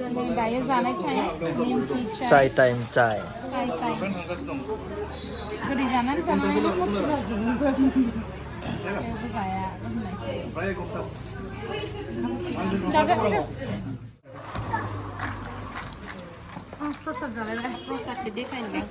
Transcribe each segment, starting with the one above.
दायो जानाय टाइम निमखि चाय टाइम चाय गोदै जानानै मथि जाजोबगोन जेबो जाया प्रसाद जालायबाय प्रसादखौ देखायनो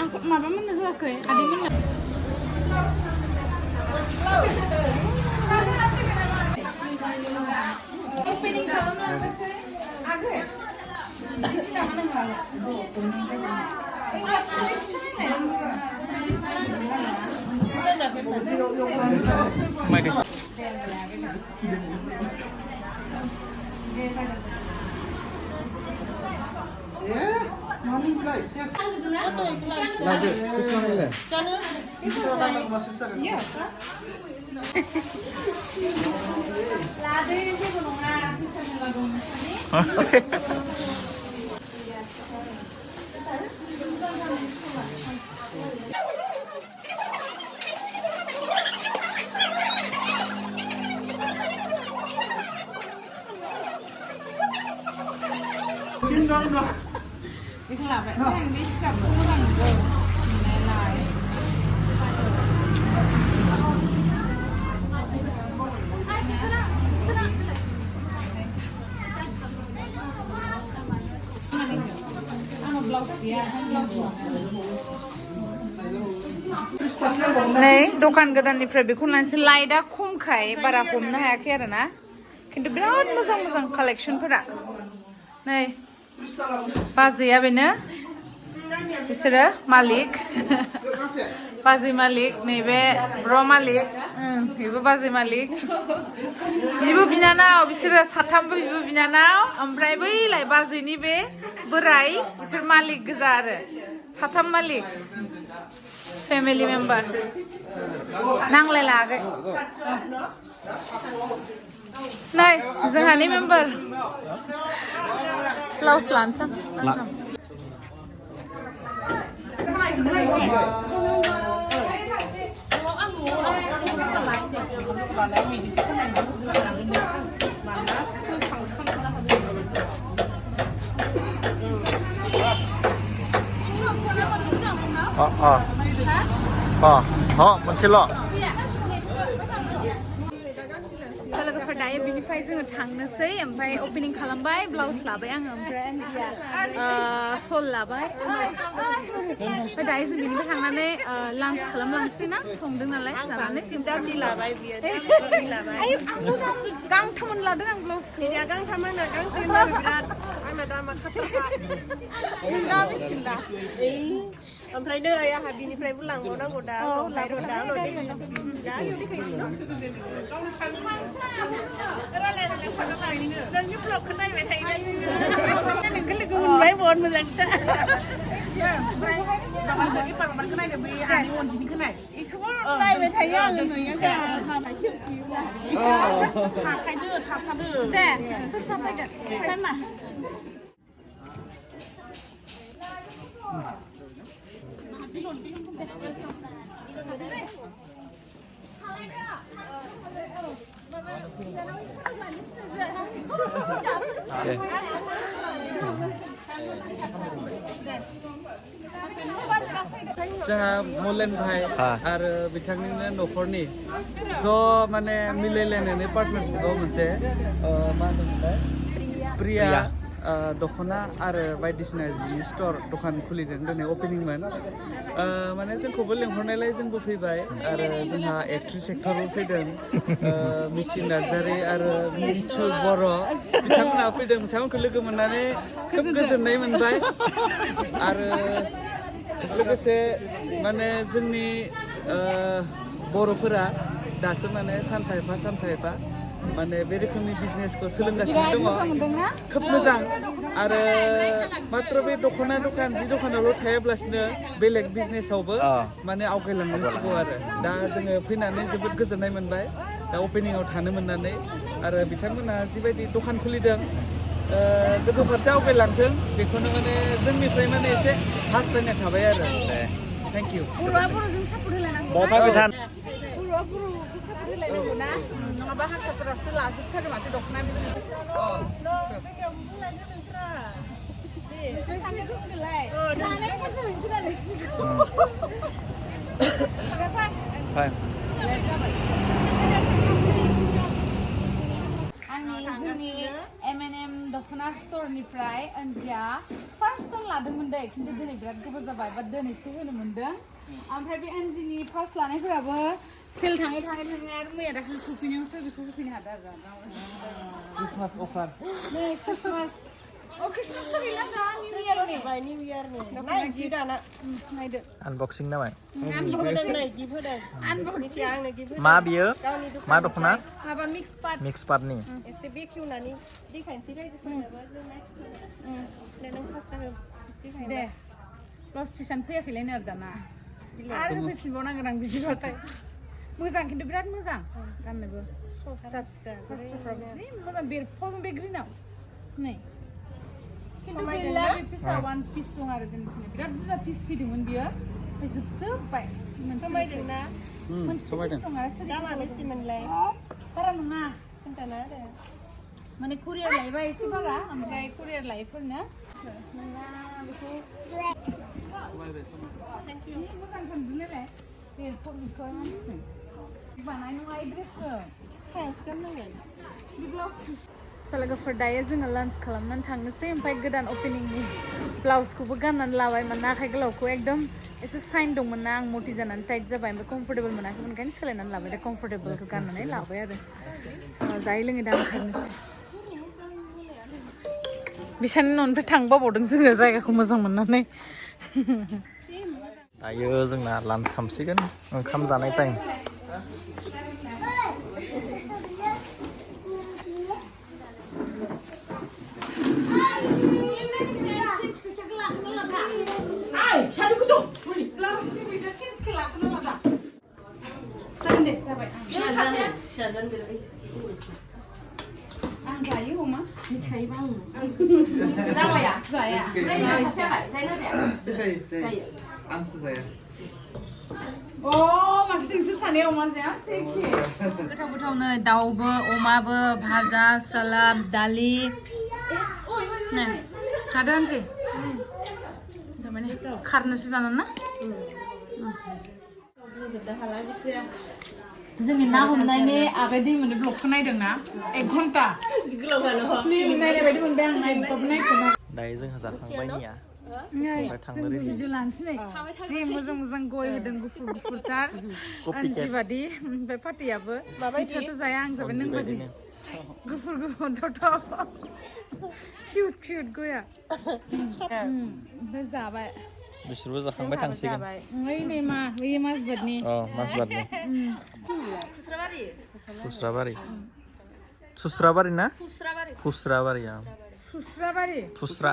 आंखौ माबा मोननो होआखै आदै मोननो opening खालामलांनोसै आगै बिदि लामा लादो जेबो नङा फैसा दं बेखौ लाबाय आं बे सिगाबखौ मोजां मोनगौ नायलाय नै दखान गोदाननिफ्राय बेखौ लानोसै लाइटआ खमखाय बारा हमनो हायाखै आरो ना खिन्थु बिराद मोजां मोजां कालेक्सनफोरा नै बाजैया बेनो बिसोरो मालिक बाजै मालिक नैबे ब्र मालिक बेबो बाजै मालिक बिब' बिनानाव बिसोरो साथामबो बिब' बिनानाव ओमफ्राय बैलाय बाजैनि बे बोराय बिसोर मालिक गोजा आरो साथाम मालिक फेमिलि मेम्बार नांलायला आगै नै जोंहानि मेम्बार ब्लाउस लानोसै मोनसेल' लोगोफोर दायो बिनिफ्राय जोङो थांनोसै ओमफ्राय अपेनिं खालामबाय ब्लाउस लाबाय आङो ओमफ्राय आनजिया सल लाबाय ओमफ्राय दायो जों बिनिफ्राय थांनानै लान्च खालामलांसै ना संदों नालाय जानानै गांथामन लादों आं ब्लाउसखौ गांथामानो गांसे बिराद आंना दामा नोंना बेसे दा ओमफ्राय नै आंहा बिनिफ्रायबो लांबावनांगौ दा नोंनि ब्लगखौ नायबाय थायो नोंखौ लोगो मोनबाय बहुत मोजां बेखौबो नायबाय थायो आङो नुयो दे सोर साफायदो टाइमा जोंहा मलेन भाई आरो बिथांनिनो न'खरनि ज' माने मिलायलायनानै पार्टनारशिपआव मोनसे मा होनोमोनलाय प्रिया दख'ना आरो बायदिसिना जिनि स्ट'र दखान खुलिदों दिनै अपेनिंमोन माने जोंखौबो लिंहरनायलाय जोंबो फैबाय आरो जोंहा एक्ट्रिस एक्टरबो फैदों मिथि नार्जारि आरो मिन्थु बर' बिथांमोनहा फैदों बिथांमोनखौ लोगो मोननानै खोब गोजोननाय मोनबाय आरो लोगोसे माने जोंनि बर'फोरा दासो माने सानफा एफा माने बे रोखोमनि बिजनेसखौ सोलोंगासिनो दङ खोब मोजां आरो मात्र बे दख'ना दखान जि दखानावल' थायाब्लासिनो बेलेग बिजनेसावबो माने आवगायलांनांसिगौ आरो दा जोङो फैनानै जोबोद गोजोननाय मोनबाय दा अपेनिंआव थानो मोननानै आरो बिथांमोनहा जिबायदि दखान खुलिदों गोजौ फारसे आवगायलांथों बेखौनो माने जोंनिफ्राय माने एसे हास्थायनाय थाबाय आरो थेंक इउ बर'आ बर' फैसाफोर होलायनांगौ ना नङाबा हारसाफोरासो लाजोबथारो माथो दख'ना बिजनेस आंनि जोंनि M&M दख'ना स्टरनिफ्राय अन्जिया फार्स्ट टाइम लादोंमोन दे खिन्थु दिनै बिराद गोबाव जाबाय बाट दिनैसो होनो मोनदों ओमफ्राय बे अन्जिनि फार्स्ट लानायफोराबो सेल थाङै आरो मैया दाखालि सफैनायावसो बेखौ होफैनो हादों आरो क्रिसमास अफार नै क्रिसमास क्रिसमास गैला दा निउ इयारनि नाय जि दाना नायदो आनबक्सिं नामा नाय गिफ्ट होदों आनबक्सिं आंनो गिफ्ट होदों मा बियो गावनि मा दख'ना माबा मिक्स पार्टनि एसे बेखेवनानै देखायनोसै रायजोफोरनोबो नों फास्रा दे ब्लाउस पिसानो फैयाखैलायनो आरो दाना आरो होफैफिनबावनांगोन आं बिदिबाथाय मोजां खिन्थु बिराद मोजां गाननोबो फास्राफ्राबो जि मोजां बेरफावदों बे ग्रिनाव नै खिन्थु गैला बे पिसा वान पिस दं आरो जोंनिथिं बिराद बुरजा पिस फैदोंमोन बियो ओमफ्राय जोबजोब्बाय समायदोंना मोनसे पिस दं आरो दामा बेसेमोनलाय बारा नङा खोन्थाना आरो माने कुरियार लायोबा एसे बारा ओमफ्राय कुरियार लायोफोरनो नोंना बेखौ मोजां सानदोंनालाय बेरफावजोबबाय मानसिजों बानाय नङा एड्रेसजों सायावसो गाननांगोन लोगोफोर दायो जोङो लान्च खालामनानै थांनोसै ओमफ्राय गोदान अपेनिंनि ब्लाउसखौबो गाननानै लाबाय मानोना आखाइ गोलावखौ एकदम एसे साइन दंमोन ना आं मटि जानानै टाइट जाबाय ओमफ्राय कम्फर्टेबल मोनाखैमोन ओंखायनो सोलायनानै लाबाय दा कम्फर्टेबलखौ गाननानै लाबाय आरो जोङो जायै लोङै दा ओंखारनोसै बिसानि न'निफ्राय थांबावदों जोङो जायगाखौ मोजां मोननानै दायो जोंना लान्च खालामसिगोन ओंखाम जानाय टाइम आं जायो अमा मिथिखायोबा आं जाबाया जाया आंसो जाया अ माथो नोंसोर सानैया अमा जाया सेखे गोथाव गोथावनो दाउबो अमाबो भाजा सालाद दालि नै जादो आनजि थारमाने खारनोसो जानान ना जोंनि ना हमनायनि आगै दैमुनि ब्लगखौ नायदोंना 1 घन्टा फिल्म नायनाय बायदि मोनबाय आं नायबाबो नायखौनो दायो जोंहा जाखांबायनिया जों भिडिअ लानोसै नै जि मोजां मोजां गय होदों गुफुर गुफुरथार आनजि बादि ओमफ्राय फाथैयाबो बिथाथ' जाया आं जाबाय नों बादि गुफुर गुफुर थाव किउट किउट गया ओमफ्राय जाबाय बिसोरबो जाखांबाय थांसिगोन ओइ नै मा बैयो माजबादनि माजबादनि फुस्राबारि सुस्राबारि ना फुस्राबारि फुस्राबारि सुस्राबारि फुस्रा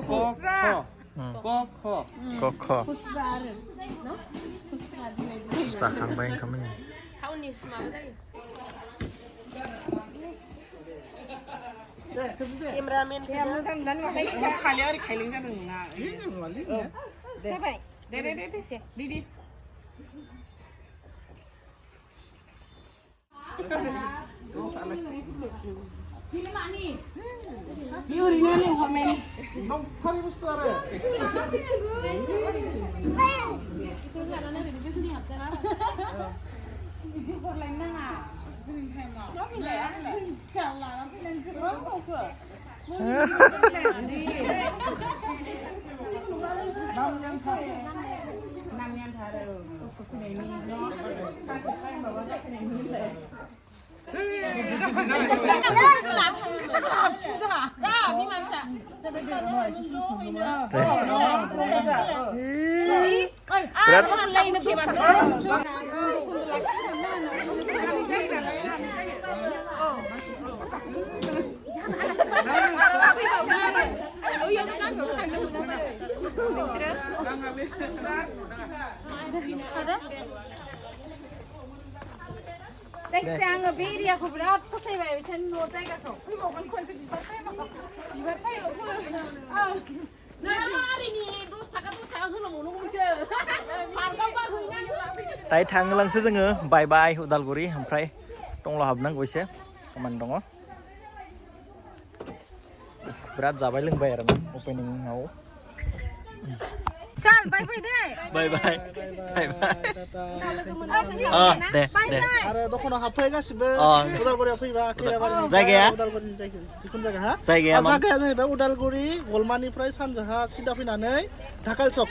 फुस्रा कख जाखांबाय ओंखाम टाउननि माबा जायो केमेरामेन खालिया ओरै खायलें जादों नोंना जाबाय दे दिदि बे ओरैनो लेंहरनाय बिदि हरलायनो नाङा जोंनि टाइमाव लाना जायखिजाया आङो बे एरियाखौ बिराद फसायबाय बिसोरनि न' जायगाखौ फैबावगोन खनसे बिबार टाइमाव दायो थांलांसो जोङो बाय बाय उदालगुरि ओमफ्राय टंला हाबनांगौ एसे खामानि दङ बिराद जाबाय लोंबाय आरो ना अपेनिंआव चल बाय बाय दे बाय बाय बाय बाय दे दे आरो दखना हाबफै गासिबो उदालगुरियाव फैबा खैराबारिनि जायगाया उदालगुरिनि जिखुनु जायगा हा जायगाया जाहैबाय उदालगुरि गलमानिफ्राय सानजाहा सिदा फैनानै ढाकाल सक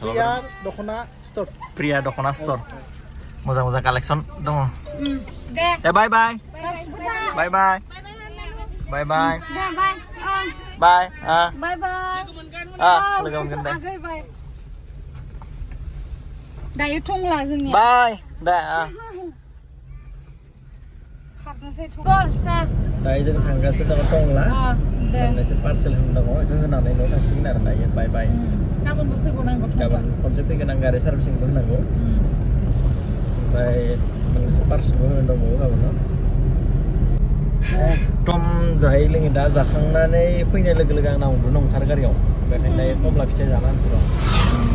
प्रिया दखना स्टोर प्रिया दखना स्टोर मोजां मोजां कालेक्सन दङ दे बाय बाय बाय बाय बाय बाय बाय बाय बाय लोगो मोनगोन दे दायो टंला जोंनिया बाय दे खारनोसै टंला दायो जों थांगासिनो दङ टंला मोननैसो पार्सेल होनो दङ बेखौ होनानै न'आव थांसिगोन आरो दायो बाय बाय गाबोनबो फैबावनांगौ गाबोन खनसे फैगोन आं गारि सार्भिसिंबो होनांगौ ओमफ्राय मोननैसो पार्सेलबो होनो दंबावो गाबोन एकदम जायै लोङै दा जाखांनानै फैनाय लोगो लोगो आंना उन्दुनो ओंखारो गारियाव बेखायनो दायो कमला फिथाइ जाना होनसै